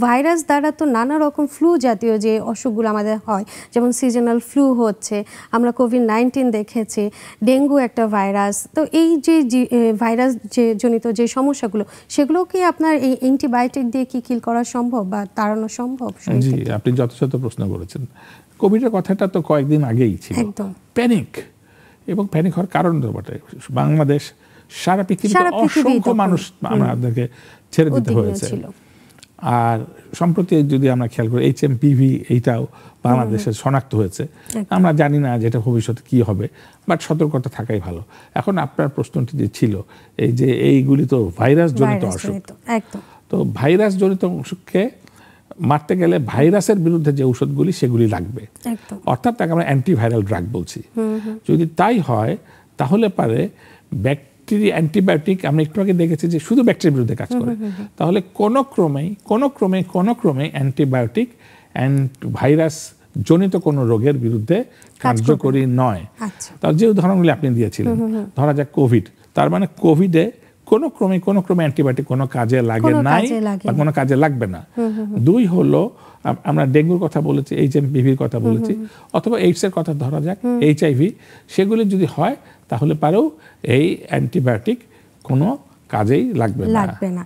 Virus দ্বারা তো নানা রকম ফ্লু জাতীয় যে অসুখগুলো আমাদের হয়, যেমন সিজনাল ফ্লু হচ্ছে, আমরা কোভিড-19 দেখেছি, ডেঙ্গু একটা ভাইরাস। তো এই যে ভাইরাস যে জনিত যে সমস্যাগুলো, সেগুলো কি আপনার এই অ্যান্টিবায়োটিক দিয়ে কি কিল করা সম্ভব বা তাড়ানো সম্ভব? জি, আপনি যথাযথ প্রশ্ন করেছেন। কোভিডের কথাটা তো কয়েকদিন আগেই ছিল, প্যানিক, এবং প্যানিক হওয়ার কারণ তো বটে। বাংলাদেশ, সারা পৃথিবীতে অসংখ্য মানুষ আমাদেরকে ছেড়ে দিতে হয়েছে। আর সম্প্রতি যদি আমরা খেয়াল করি, HMPV এইটাও বাংলাদেশে শনাক্ত হয়েছে। আমরা জানি না যে এটা ভবিষ্যতে কি হবে, বাট সতর্কতা থাকাই ভালো। এখন আপনার প্রশ্নটি যে ছিল, এই যে এইগুলি তো ভাইরাস জনিত অসুখ, তো ভাইরাস জনিত অসুখকে মারতে গেলে ভাইরাসের বিরুদ্ধে যে ঔষধগুলি সেগুলি লাগবে, অর্থাৎ তাকে আমরা অ্যান্টিভাইরাল ড্রাগ বলছি। যদি তাই হয় তাহলে পারে অ্যান্টিবায়োটিক আমরা একটু আগে দেখেছি যে শুধু ব্যাকটেরিয়ার বিরুদ্ধে কাজ করে, তাহলে কোনো ক্রমে অ্যান্টিবায়োটিক ভাইরাস জনিত কোনো রোগের বিরুদ্ধে কার্যকরী নয়। তার যে উদাহরণগুলি আপনি দিয়েছিলেন, ধরা যাক কোভিড, তার মানে কোভিডে কোনো ক্রমে অ্যান্টিবায়োটিক কোনো কাজে লাগে নাই বা কোনো কাজে লাগবে না। দুই হলো, আমরা ডেঙ্গুর কথা বলেছি, HMPVর কথা বলেছি, অথবা এইডসের কথা ধরা যাক, HIV, সেগুলি যদি হয় তাহলে পারেও এই অ্যান্টিবায়োটিক কোনো কাজেই লাগবে না।